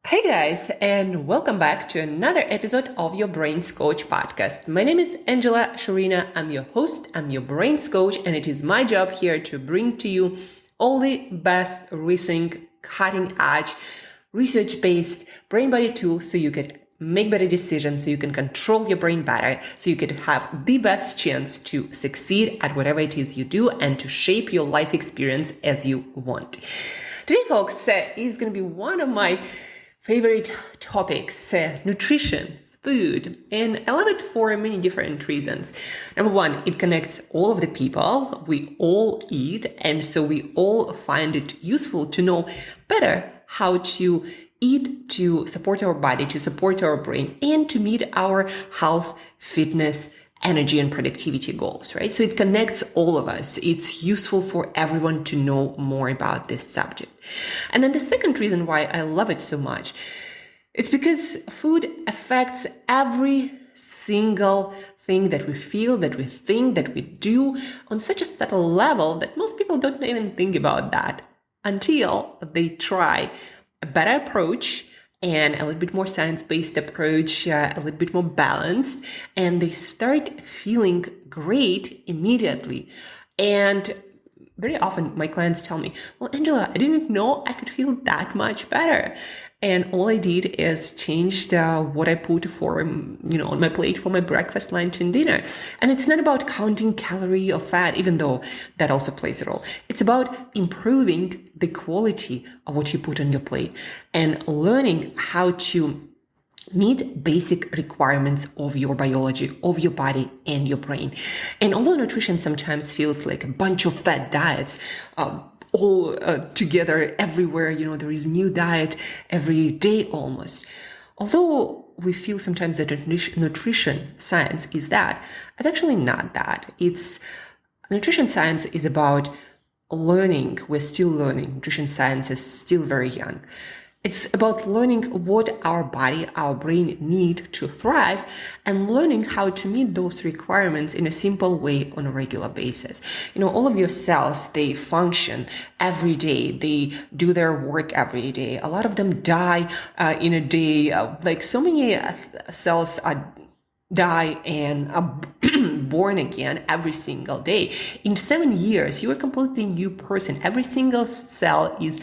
Hey guys, and welcome back to another episode of your Brains Coach podcast. My name is Angela Shurina. I'm your host, I'm your Brains Coach, and it is my job here to bring to you all the best recent, cutting-edge, research-based brain body tools so you can make better decisions, so you can control your brain better, so you can have the best chance to succeed at whatever it is you do and to shape your life experience as you want. Today, folks, is going to be one of my favorite topics, nutrition, food, and I love it for many different reasons. Number one, it connects all of the people. We all eat, and so we all find it useful to know better how to eat to support our body, to support our brain, and to meet our health, fitness, energy, and productivity goals, right? So it connects all of us. It's useful for everyone to know more about this subject. And then the second reason why I love it so much, it's because food affects every single thing that we feel, that we think, that we do on such a subtle level that most people don't even think about that until they try a better approach and a little bit more science-based approach, a little bit more balanced, and they start feeling great immediately. And very often my clients tell me, well, Angela, I didn't know I could feel that much better. And all I did is changed what I put for, on my plate for my breakfast, lunch, and dinner. And it's not about counting calorie or fat, even though that also plays a role. It's about improving the quality of what you put on your plate and learning how to meet basic requirements of your biology, of your body and your brain. And although nutrition sometimes feels like a bunch of fat diets, all together everywhere, there is a new diet every day almost. Although we feel sometimes that nutrition science is that, it's actually not that. Nutrition science is about learning. We're still learning. Nutrition science is still very young. It's about learning what our body, our brain need to thrive and learning how to meet those requirements in a simple way on a regular basis. All of your cells, they function every day. They do their work every day. A lot of them die in a day. Like so many cells die and are born again every single day. In 7 years, you're a completely new person. Every single cell is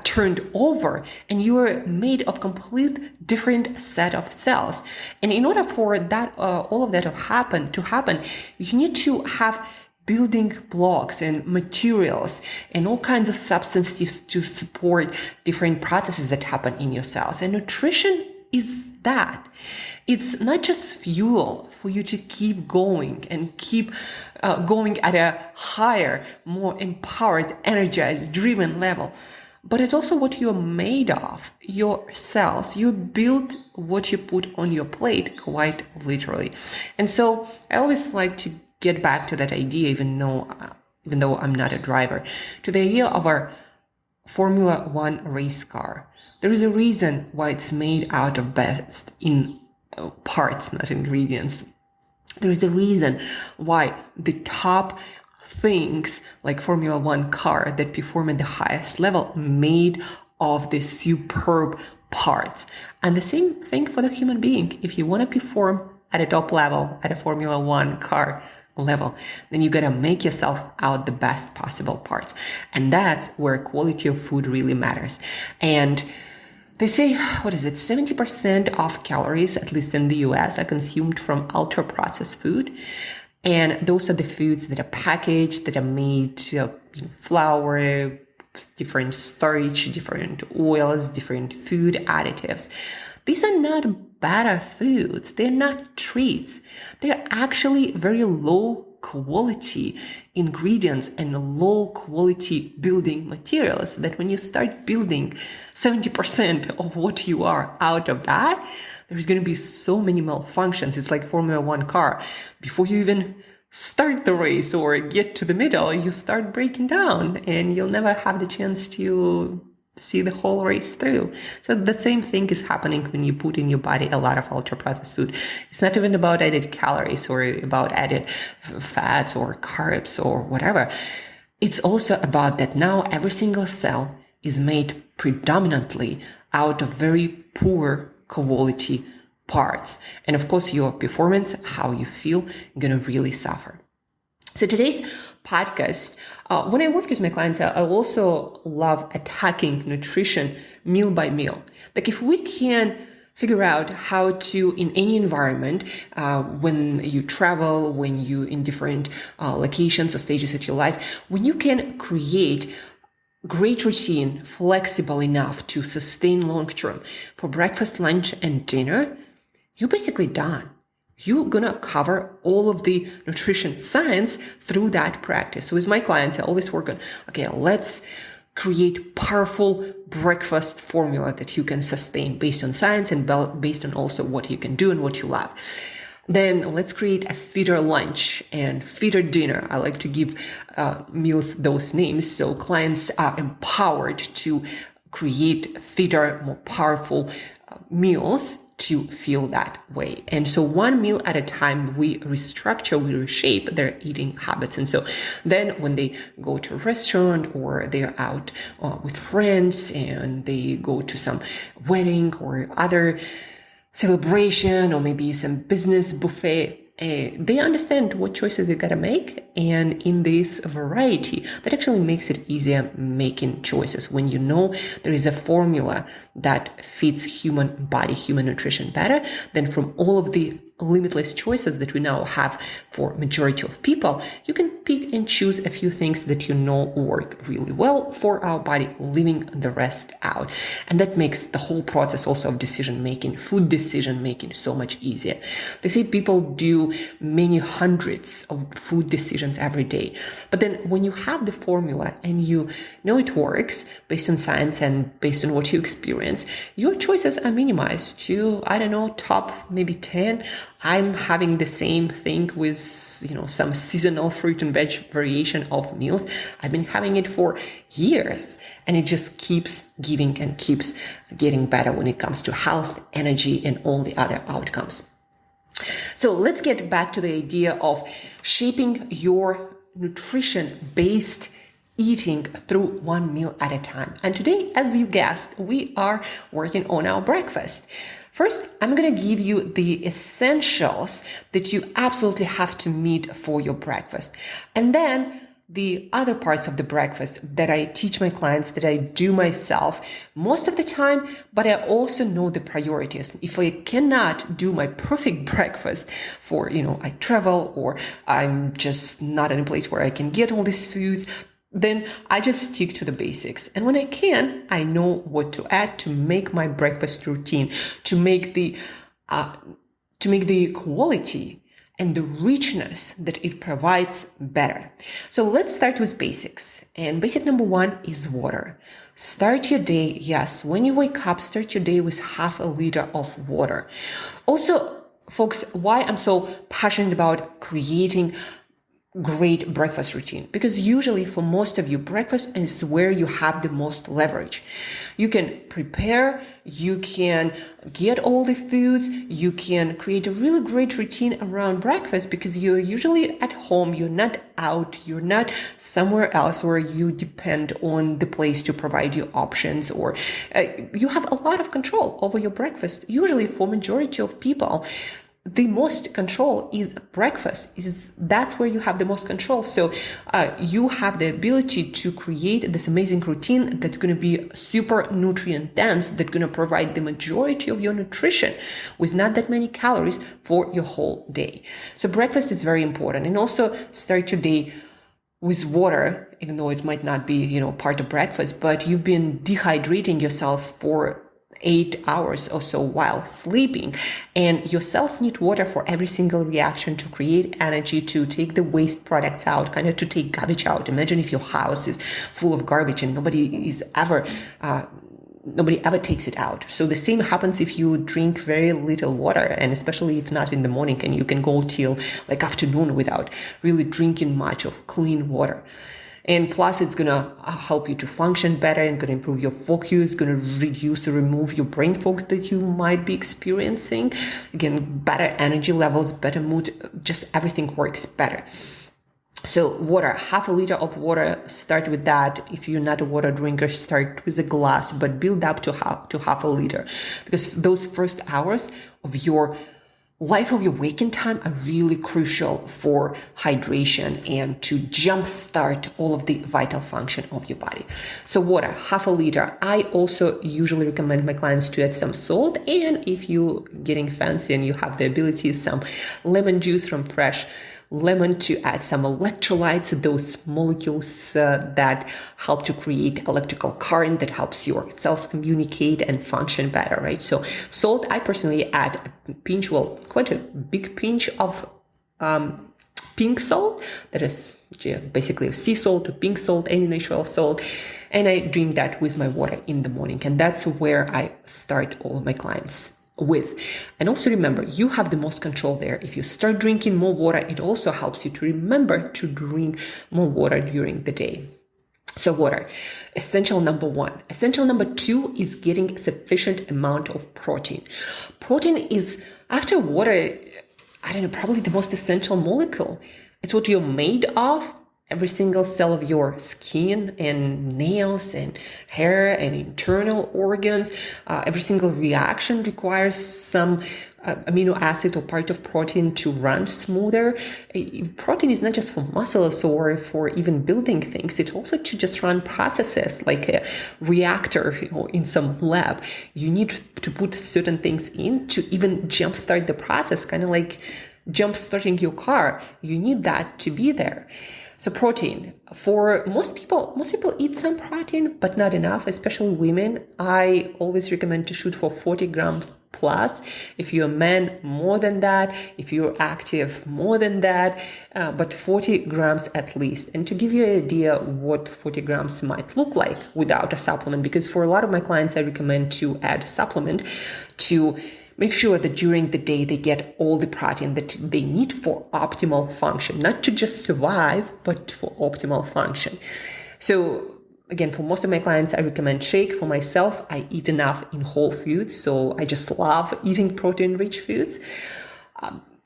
turned over and you are made of complete different set of cells. And in order for that, all of that to happen, you need to have building blocks and materials and all kinds of substances to support different processes that happen in your cells. And nutrition is that. It's not just fuel for you to keep going and keep going at a higher, more empowered, energized, driven level. But it's also what you're made of, your cells. You build what you put on your plate, quite literally. And so I always like to get back to that idea, even though I'm not a driver, to the idea of our Formula One race car. There is a reason why it's made out of best in parts, not ingredients. There is a reason why the top things like Formula One car that perform at the highest level made of the superb parts. And the same thing for the human being. If you want to perform at a top level, at a Formula One car level, then you got to make yourself out the best possible parts. And that's where quality of food really matters. And they say, 70% of calories, at least in the US, are consumed from ultra-processed food. And those are the foods that are packaged, that are made flour, different starch, different oils, different food additives. These are not better foods. They're not treats. They're actually very low quality ingredients and low quality building materials that when you start building 70% of what you are out of that, there's going to be so many malfunctions. It's like Formula One car. Before you even start the race or get to the middle, you start breaking down and you'll never have the chance to see the whole race through. So the same thing is happening when you put in your body a lot of ultra-processed food. It's not even about added calories or about added fats or carbs or whatever. It's also about that now every single cell is made predominantly out of very poor quality parts. And of course, your performance, how you feel, gonna really suffer. So today's podcast, when I work with my clients, I also love attacking nutrition meal by meal. Like if we can figure out how to, in any environment, when you travel, when you in different locations or stages of your life, when you can create great routine, flexible enough to sustain long term for breakfast, lunch, and dinner, you're basically done. You're gonna cover all of the nutrition science through that practice. So with my clients, I always work on, okay, let's create powerful breakfast formula that you can sustain based on science and based on also what you can do and what you love. Then let's create a fitter lunch and fitter dinner. I like to give meals those names so clients are empowered to create fitter, more powerful meals to feel that way. And so one meal at a time, we restructure, we reshape their eating habits. And so then when they go to a restaurant or they're out with friends and they go to some wedding or other celebration or maybe some business buffet, they understand what choices they gotta make. And in this variety, that actually makes it easier making choices. When you know there is a formula that fits human body, human nutrition better than from all of the limitless choices that we now have for majority of people, you can pick and choose a few things that you know work really well for our body, leaving the rest out. And that makes the whole process also of decision making, food decision making, so much easier. They say people do many hundreds of food decisions every day. But then when you have the formula and you know it works based on science and based on what you experience, your choices are minimized to, top maybe 10. I'm having the same thing with, some seasonal fruit and veg variation of meals. I've been having it for years and it just keeps giving and keeps getting better when it comes to health, energy, and all the other outcomes. So let's get back to the idea of shaping your nutrition-based eating through one meal at a time. And today, as you guessed, we are working on our breakfast. First, I'm going to give you the essentials that you absolutely have to meet for your breakfast. And then the other parts of the breakfast that I teach my clients, that I do myself most of the time, but I also know the priorities. If I cannot do my perfect breakfast for, I travel or I'm just not in a place where I can get all these foods, then I just stick to the basics. And when I can, I know what to add to make my breakfast routine, to make the quality and the richness that it provides better. So let's start with basics. And basic number one is water. Start your day, yes, when you wake up, start your day with half a liter of water. Also, folks, why I'm so passionate about creating great breakfast routine, because usually for most of you, breakfast is where you have the most leverage. You can prepare, you can get all the foods, you can create a really great routine around breakfast because you're usually at home, you're not out, you're not somewhere else where you depend on the place to provide you options, or you have a lot of control over your breakfast. Usually for majority of people, the most control is breakfast. That's where you have the most control. So you have the ability to create this amazing routine that's going to be super nutrient dense, that's going to provide the majority of your nutrition with not that many calories for your whole day. So breakfast is very important. And also start your day with water, even though it might not be, part of breakfast, but you've been dehydrating yourself for 8 hours or so while sleeping, and your cells need water for every single reaction to create energy, to take the waste products out, kind of to take garbage out. Imagine if your house is full of garbage and nobody ever takes it out. So the same happens if you drink very little water, and especially if not in the morning, and you can go till like afternoon without really drinking much of clean water. And plus, it's going to help you to function better and going to improve your focus, going to reduce or remove your brain fog that you might be experiencing. Again, better energy levels, better mood, just everything works better. So water, half a liter of water, start with that. If you're not a water drinker, start with a glass, but build up to half a liter, because those first hours of your life, of your waking time, are really crucial for hydration and to jumpstart all of the vital function of your body. So water, half a liter. I also usually recommend my clients to add some salt, and if you're getting fancy and you have the ability, some lemon juice from fresh lemon, to add some electrolytes, those molecules that help to create electrical current that helps your cells communicate and function better, right? So salt, I personally add a pinch, quite a big pinch of pink salt, that is basically a sea salt or pink salt, any natural salt, and I drink that with my water in the morning, and that's where I start all of my clients with. And also remember, you have the most control there. If you start drinking more water, it also helps you to remember to drink more water during the day. So water, essential number one. Essential number two is getting sufficient amount of protein. Protein is, after water, I don't know, probably the most essential molecule. It's what you're made of. Every single cell of your skin and nails and hair and internal organs, every single reaction requires some amino acid or part of protein to run smoother. Protein is not just for muscles or for even building things. It's also to just run processes like a reactor in some lab. You need to put certain things in to even jumpstart the process, kind of like jumpstarting your car. You need that to be there. So protein, for most people eat some protein, but not enough, especially women. I always recommend to shoot for 40 grams plus. If you're a man, more than that. If you're active, more than that, but 40 grams at least. And to give you an idea what 40 grams might look like without a supplement, because for a lot of my clients, I recommend to add supplement to make sure that during the day they get all the protein that they need for optimal function, not to just survive, but for optimal function. So again, for most of my clients, I recommend shake. For myself, I eat enough in whole foods, so I just love eating protein-rich foods.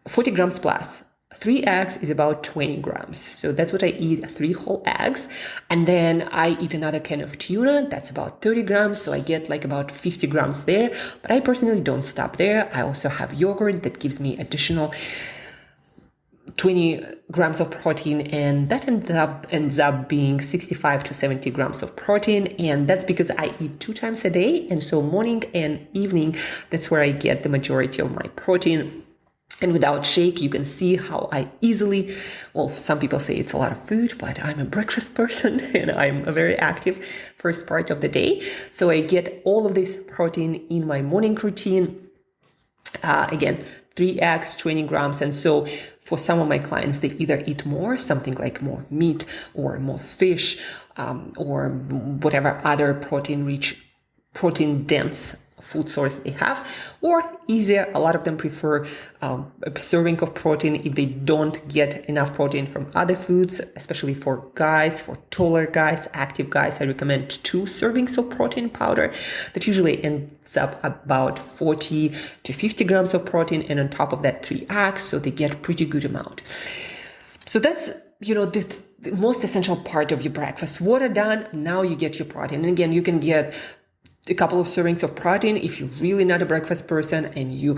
40 grams plus. 3 eggs is about 20 grams. So that's what I eat, 3 whole eggs. And then I eat another can of tuna. That's about 30 grams. So I get like about 50 grams there. But I personally don't stop there. I also have yogurt that gives me additional 20 grams of protein, and that ends up being 65 to 70 grams of protein. And that's because I eat 2 times a day. And so morning and evening, that's where I get the majority of my protein. And without shake, you can see how I easily, well, some people say it's a lot of food, but I'm a breakfast person and I'm a very active first part of the day. So I get all of this protein in my morning routine. Again, 3 eggs, 20 grams. And so for some of my clients, they either eat more, something like more meat or more fish, or whatever other protein-rich, protein-dense food source they have, or easier, a lot of them prefer a serving of protein if they don't get enough protein from other foods, especially for guys, for taller guys, active guys. I recommend 2 servings of protein powder that usually ends up about 40 to 50 grams of protein, and on top of that 3 eggs, so they get pretty good amount. So that's, the most essential part of your breakfast. Water done, now you get your protein. And again, you can get a couple of servings of protein if you're really not a breakfast person and you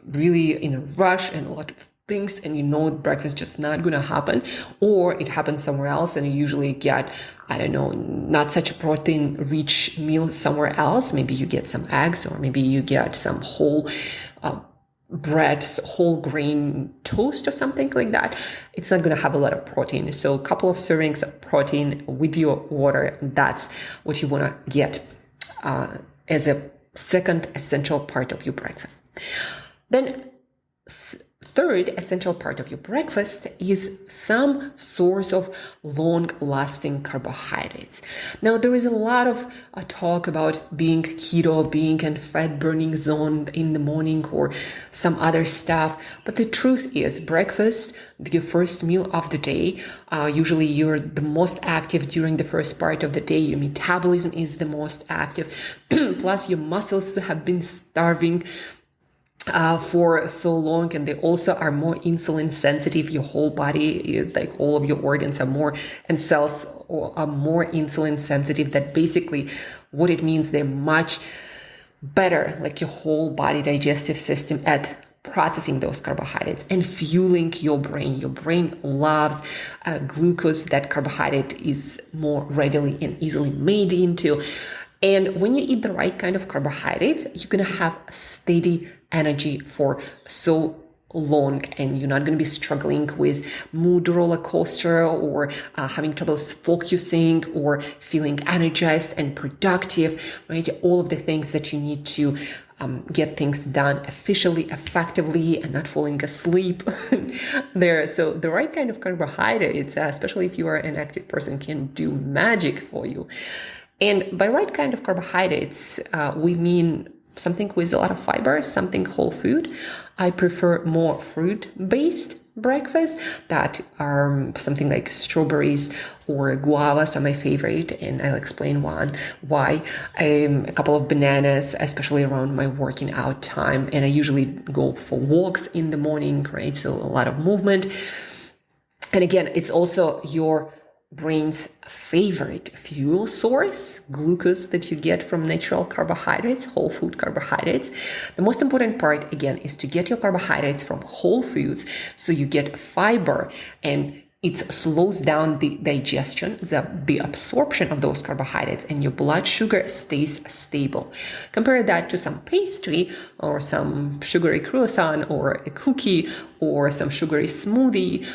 really in a rush and a lot of things and breakfast just not going to happen, or it happens somewhere else and you usually get, not such a protein rich meal somewhere else. Maybe you get some eggs, or maybe you get some whole bread, whole grain toast or something like that. It's not going to have a lot of protein. So a couple of servings of protein with your water, that's what you want to get as a second essential part of your breakfast. Then third essential part of your breakfast is some source of long-lasting carbohydrates. Now, there is a lot of talk about being keto, being in fat-burning zone in the morning or some other stuff. But the truth is, breakfast, the first meal of the day, usually you're the most active during the first part of the day. Your metabolism is the most active. Plus, your muscles have been starving for so long, and they also are more insulin sensitive. Your whole body is like, all of your organs are more, and cells are more insulin sensitive. That basically what it means, they're much better, like your whole body digestive system, at processing those carbohydrates and fueling your brain. Your brain loves glucose. That carbohydrate is more readily and easily made into. And when you eat the right kind of carbohydrates, you're going to have steady energy for so long, and you're not going to be struggling with mood roller coaster, or having trouble focusing, or feeling energized and productive, right? All of the things that you need to get things done efficiently, effectively, and not falling asleep there. So the right kind of carbohydrates, especially if you are an active person, can do magic for you. And by right kind of carbohydrates, we mean something with a lot of fiber, something whole food. I prefer more fruit-based breakfast that are something like strawberries or guavas are my favorite, and I'll explain why. A couple of bananas, especially around my working out time, and I usually go for walks in the morning, right? So a lot of movement. And again, it's also your brain's favorite fuel source, glucose that you get from natural carbohydrates, whole food carbohydrates. The most important part, again, is to get your carbohydrates from whole foods, so you get fiber, and it slows down the digestion, the absorption of those carbohydrates, and your blood sugar stays stable. Compare that to some pastry, or some sugary croissant, or a cookie, or some sugary smoothie,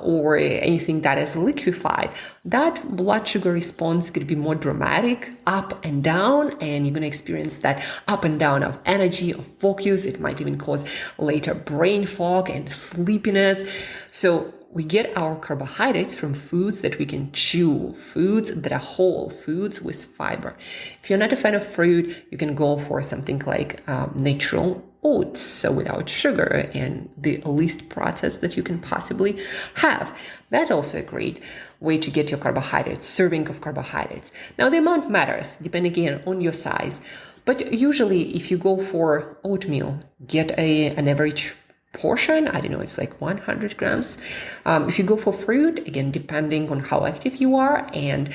or anything that is liquefied. That blood sugar response could be more dramatic, up and down, and you're going to experience that up and down of energy, of focus. It might even cause later brain fog and sleepiness. So we get our carbohydrates from foods that we can chew, foods that are whole, foods with fiber. If you're not a fan of fruit, you can go for something like natural oats, so without sugar and the least processed that you can possibly have. That's also a great way to get your carbohydrates, serving of carbohydrates. Now, the amount matters, depending again on your size. But usually, if you go for oatmeal, get an average portion, I don't know, it's like 100 grams. If you go for fruit, again, depending on how active you are and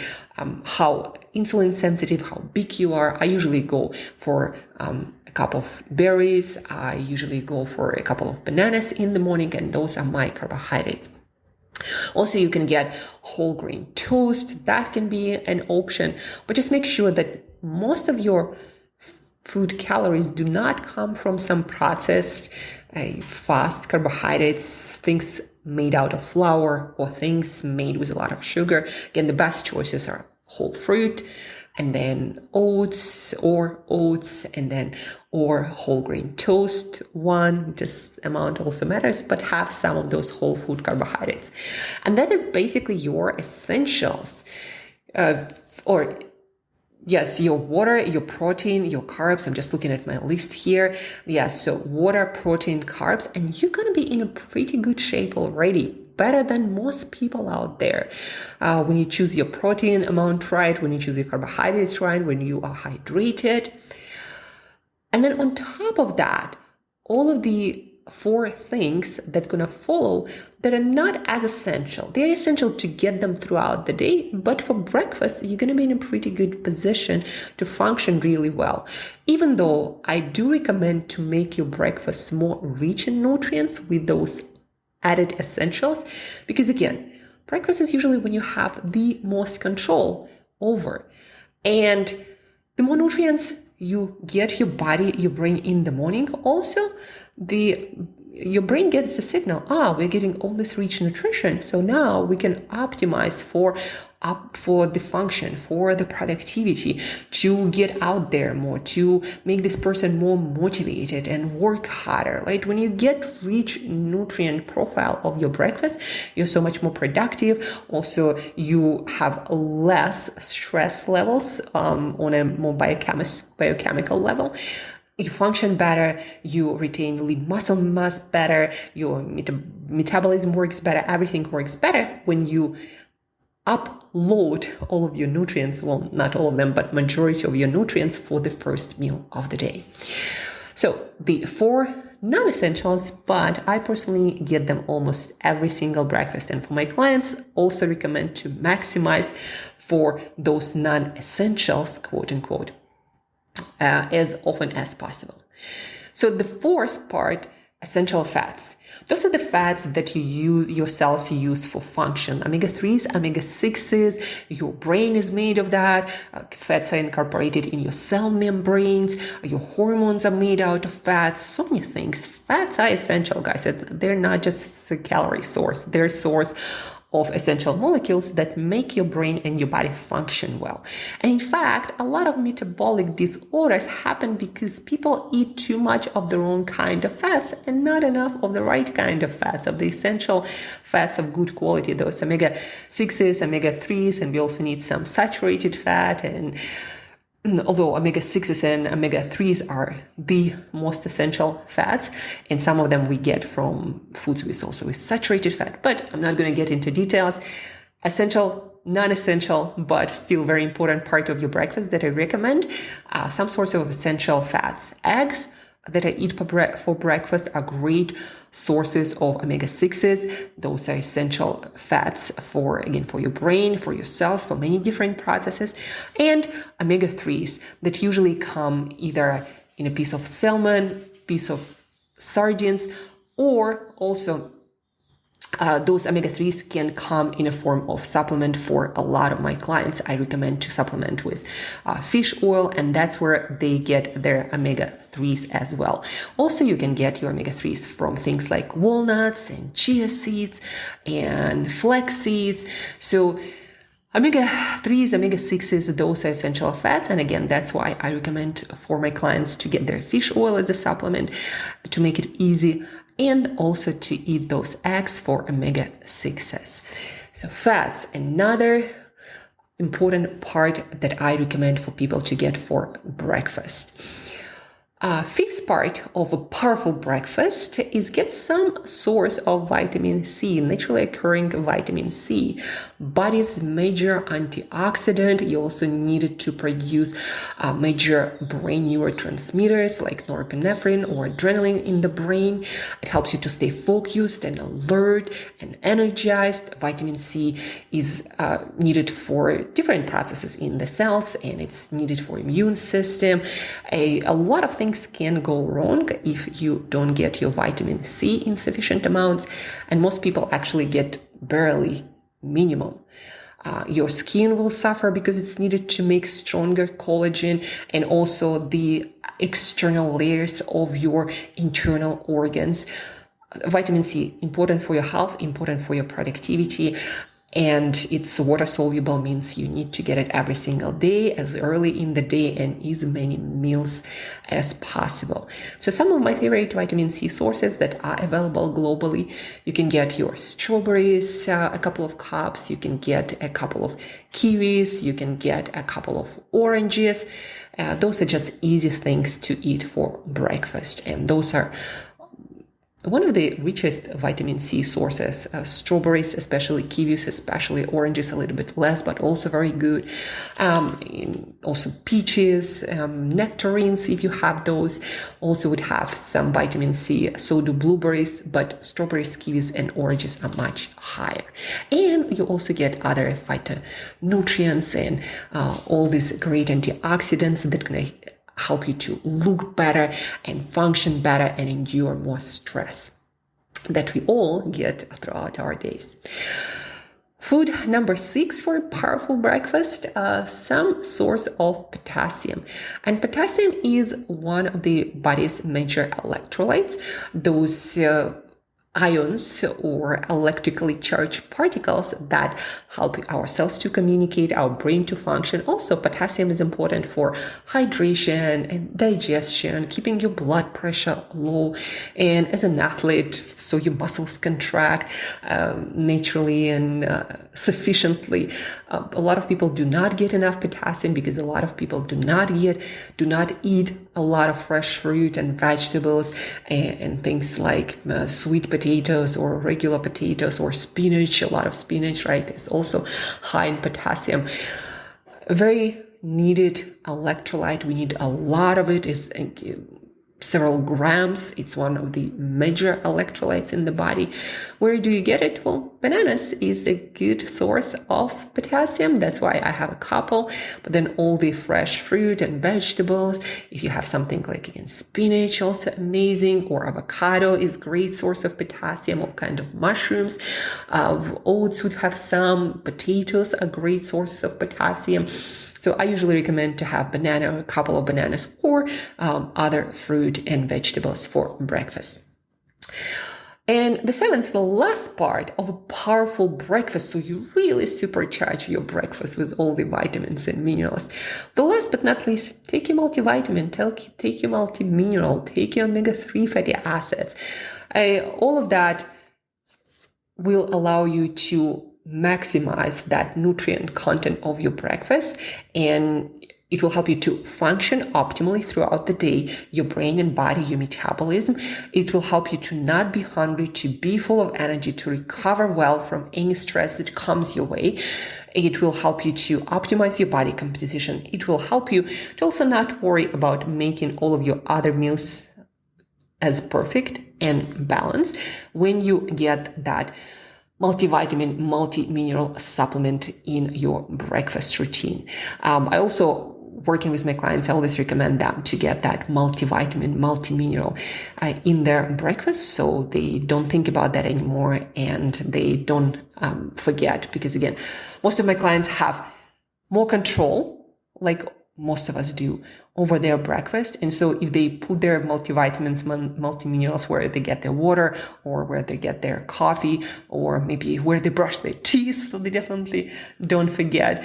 how insulin sensitive, how big you are, I usually go for a cup of berries. I usually go for a couple of bananas in the morning, and those are my carbohydrates. Also, you can get whole grain toast. That can be an option, but just make sure that most of your food calories do not come from some processed fast carbohydrates, things made out of flour, or things made with a lot of sugar. Again, the best choices are whole fruit, and then oats, and then or whole grain toast. Just amount also matters, but have some of those whole food carbohydrates. And that is basically your essentials. Yes, your water, your protein, your carbs. I'm just looking at my list here. Yes, so water, protein, carbs, and you're going to be in a pretty good shape already. Better than most people out there. When you choose your protein amount right, when you choose your carbohydrates right, when you are hydrated. And then on top of that, all of the 4 things that are going to follow that are not as essential. They're essential to get them throughout the day, but for breakfast, you're going to be in a pretty good position to function really well. Even though I do recommend to make your breakfast more rich in nutrients with those added essentials, because again, breakfast is usually when you have the most control over. And the more nutrients you get your body, your brain in the morning, also your brain gets the signal, we're getting all this rich nutrition. So now we can optimize for the function, for the productivity, to get out there more, to make this person more motivated and work harder, right? When you get rich nutrient profile of your breakfast, you're so much more productive. Also, you have less stress levels on a more biochemical level. You function better, you retain lean muscle mass better, your metabolism works better, everything works better when you upload all of your nutrients, well, not all of them, but majority of your nutrients for the first meal of the day. So the 4 non-essentials, but I personally get them almost every single breakfast. And for my clients, also recommend to maximize for those non-essentials, quote unquote, as often as possible. So the 4th part, essential fats. Those are the fats that your cells use for function. Omega-3s, omega-6s, your brain is made of that. Fats are incorporated in your cell membranes. Your hormones are made out of fats. So many things. Fats are essential, guys. They're not just a calorie source. They're a source of essential molecules that make your brain and your body function well. And in fact, a lot of metabolic disorders happen because people eat too much of the wrong kind of fats and not enough of the right kind of fats, of the essential fats of good quality, those omega-6s, omega-3s, and we also need some saturated fat. And although omega-6s and omega-3s are the most essential fats, and some of them we get from foods with saturated fat, but I'm not going to get into details. Essential, non-essential, but still very important part of your breakfast that I recommend, some source of essential fats. Eggs that I eat for breakfast are great sources of omega-6s. Those are essential fats for your brain, for your cells, for many different processes. And omega-3s that usually come either in a piece of salmon, piece of sardines, or also those omega-3s can come in a form of supplement. For a lot of my clients, I recommend to supplement with fish oil, and that's where they get their omega-3s as well. Also, you can get your omega-3s from things like walnuts and chia seeds and flax seeds. So omega-3s, omega-6s, those are essential fats. And again, that's why I recommend for my clients to get their fish oil as a supplement to make it easy, and also to eat those eggs for omega-6s. So fats, another important part that I recommend for people to get for breakfast. 5th part of a powerful breakfast is get some source of vitamin C, naturally occurring vitamin C, body's major antioxidant. You also need it to produce major brain neurotransmitters like norepinephrine or adrenaline in the brain. It helps you to stay focused and alert and energized. Vitamin C is needed for different processes in the cells, and it's needed for immune system. A lot of things can go wrong if you don't get your vitamin C in sufficient amounts, and most people actually get barely minimum. Your skin will suffer because it's needed to make stronger collagen, and also the external layers of your internal organs. Vitamin C, important for your health, important for your productivity. And it's water soluble, means you need to get it every single day, as early in the day, and as many meals as possible. So some of my favorite vitamin C sources that are available globally, you can get your strawberries, a couple of cups, you can get a couple of kiwis, you can get a couple of oranges. Those are just easy things to eat for breakfast, and those are one of the richest vitamin C sources. Strawberries, especially kiwis, especially oranges, a little bit less, but also very good. Also peaches, nectarines, if you have those, also would have some vitamin C. So do blueberries, but strawberries, kiwis, and oranges are much higher. And you also get other phytonutrients and all these great antioxidants that can help you to look better and function better and endure more stress that we all get throughout our days. Food number 6 for a powerful breakfast, some source of potassium. And potassium is one of the body's major electrolytes. Those ions or electrically charged particles that help our cells to communicate, our brain to function. Also, potassium is important for hydration and digestion, keeping your blood pressure low, and as an athlete, so your muscles contract naturally and sufficiently. A lot of people do not get enough potassium because a lot of people do not eat a lot of fresh fruit and vegetables and things like sweet potatoes or regular potatoes or spinach. A lot of spinach, right, is also high in potassium. Very needed electrolyte. We need a lot of it. Is several grams. It's one of the major electrolytes in the body. Where do you get it? Well, bananas is a good source of potassium. That's why I have a couple. But then all the fresh fruit and vegetables, if you have something like, again, spinach, also amazing, or avocado is great source of potassium, all kind of mushrooms. Oats would have some, potatoes are great sources of potassium. So I usually recommend to have banana or a couple of bananas or other fruit and vegetables for breakfast. And the seventh, the last part of a powerful breakfast, so you really supercharge your breakfast with all the vitamins and minerals. The last but not least, take your multivitamin, take your multi-mineral, take your omega-3 fatty acids. All of that will allow you to maximize that nutrient content of your breakfast, and it will help you to function optimally throughout the day, your brain and body, your metabolism. It will help you to not be hungry, to be full of energy, to recover well from any stress that comes your way. It will help you to optimize your body composition. It will help you to also not worry about making all of your other meals as perfect and balanced when you get that multivitamin, multi-mineral supplement in your breakfast routine. I also, working with my clients, I always recommend them to get that multivitamin, multi-mineral in their breakfast, so they don't think about that anymore and they don't forget. Because again, most of my clients have more control, like most of us do, over their breakfast. And so if they put their multivitamins, multi-minerals where they get their water or where they get their coffee or maybe where they brush their teeth, so they definitely don't forget,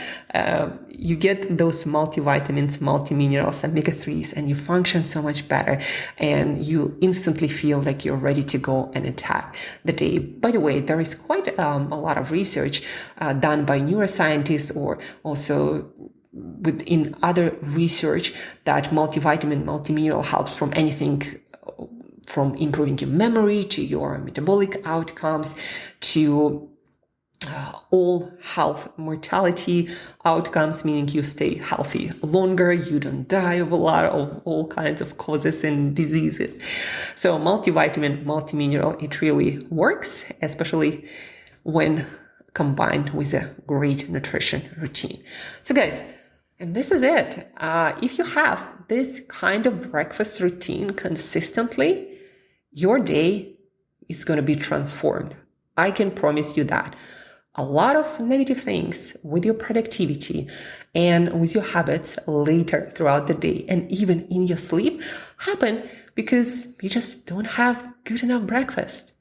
you get those multivitamins, multi-minerals, omega-3s, and you function so much better and you instantly feel like you're ready to go and attack the day. By the way, there is quite a lot of research done by neuroscientists or also within other research that multivitamin, multimineral helps from anything from improving your memory to your metabolic outcomes to all health mortality outcomes, meaning you stay healthy longer, you don't die of a lot of all kinds of causes and diseases. So multivitamin, multimineral, it really works, especially when combined with a great nutrition routine. So guys, and this is it. If you have this kind of breakfast routine consistently, your day is going to be transformed. I can promise you that. A lot of negative things with your productivity and with your habits later throughout the day and even in your sleep happen because you just don't have good enough breakfast.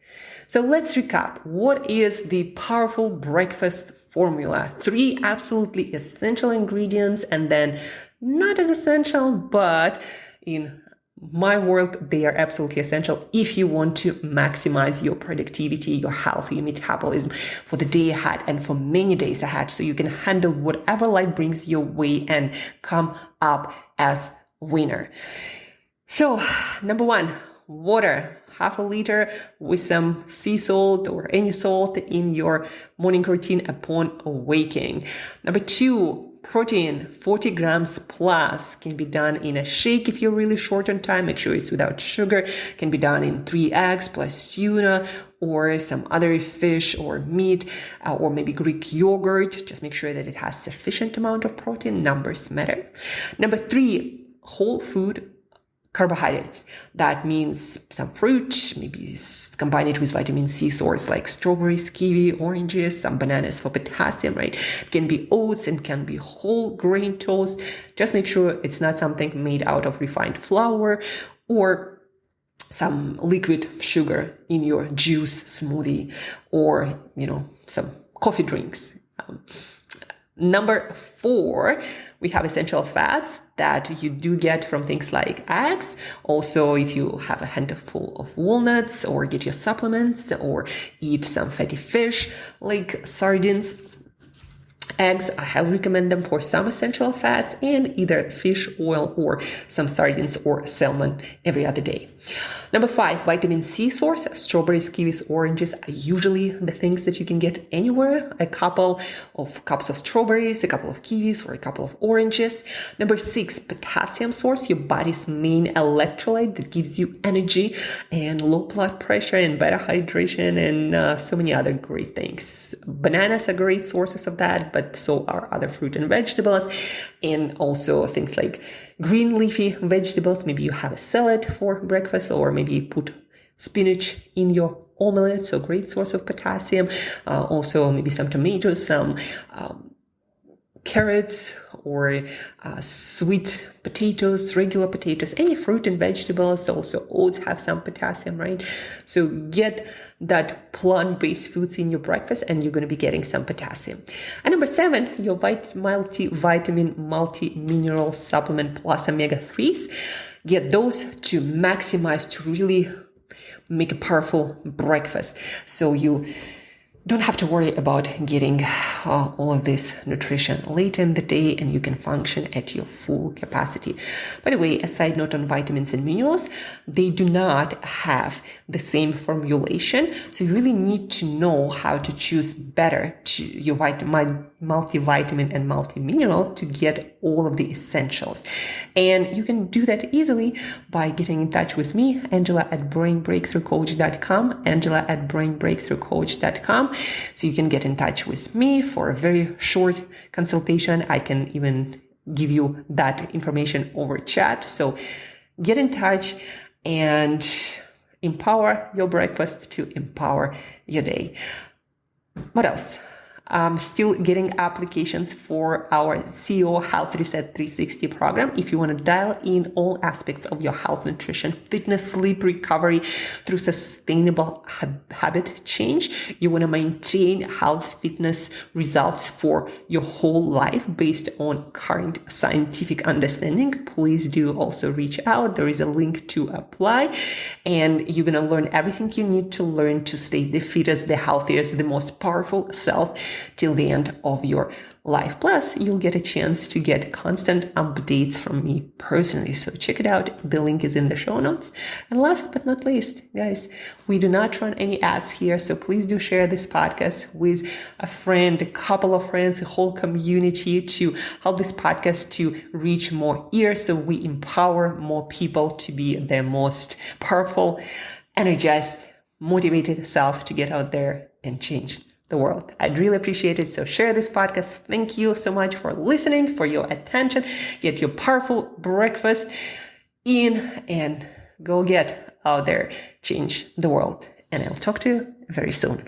So let's recap. What is the powerful breakfast formula? 3 absolutely essential ingredients, and then not as essential, but in my world, they are absolutely essential if you want to maximize your productivity, your health, your metabolism for the day ahead and for many days ahead, so you can handle whatever life brings your way and come up as winner. So, number 1, water. Half a liter with some sea salt or any salt in your morning routine upon awaking. Number 2, protein, 40 grams plus, can be done in a shake if you're really short on time. Make sure it's without sugar. Can be done in 3 eggs plus tuna or some other fish or meat or maybe Greek yogurt. Just make sure that it has sufficient amount of protein. Numbers matter. Number 3, whole food carbohydrates. That means some fruit, maybe combine it with vitamin C source like strawberries, kiwi, oranges, some bananas for potassium, right? It can be oats and can be whole grain toast. Just make sure it's not something made out of refined flour or some liquid sugar in your juice smoothie or, some coffee drinks. Number 4, we have essential fats that you do get from things like eggs. Also, if you have a handful of walnuts or get your supplements or eat some fatty fish like sardines. Eggs, I highly recommend them for some essential fats, and either fish oil or some sardines or salmon every other day. Number 5, vitamin C source. Strawberries, kiwis, oranges are usually the things that you can get anywhere. A couple of cups of strawberries, a couple of kiwis, or a couple of oranges. Number 6, potassium source, your body's main electrolyte that gives you energy and low blood pressure and better hydration and so many other great things. Bananas are great sources of that, but so are other fruit and vegetables, and also things like green leafy vegetables. Maybe you have a salad for breakfast, or maybe you put spinach in your omelette, so great source of potassium. Also maybe some tomatoes, some carrots, or sweet potatoes, regular potatoes, any fruit and vegetables. Also oats have some potassium, right? So get that plant-based foods in your breakfast and you're going to be getting some potassium. And number 7, your multivitamin, multi-mineral supplement plus omega-3s. Get those to maximize, to really make a powerful breakfast. So you don't have to worry about getting all of this nutrition late in the day, and you can function at your full capacity. By the way, a side note on vitamins and minerals, they do not have the same formulation. So you really need to know how to choose better to your multivitamin and multi-mineral to get all of the essentials. And you can do that easily by getting in touch with me, Angela at brainbreakthroughcoach.com, Angela at brainbreakthroughcoach.com. So you can get in touch with me for a very short consultation. I can even give you that information over chat. So get in touch and empower your breakfast to empower your day. What else? I'm still getting applications for our CEO Health Reset 360 program. If you want to dial in all aspects of your health, nutrition, fitness, sleep, recovery through sustainable habit change, you want to maintain health, fitness results for your whole life based on current scientific understanding, please do also reach out. There is a link to apply, and you're going to learn everything you need to learn to stay the fittest, the healthiest, the most powerful self till the end of your life. Plus, you'll get a chance to get constant updates from me personally. So check it out. The link is in the show notes. And last but not least, guys, we do not run any ads here. So please do share this podcast with a friend, a couple of friends, a whole community to help this podcast to reach more ears. So we empower more people to be their most powerful, energized, motivated self to get out there and change the world. I'd really appreciate it. So share this podcast. Thank you so much for listening, for your attention. Get your powerful breakfast in and go get out there, change the world. And I'll talk to you very soon.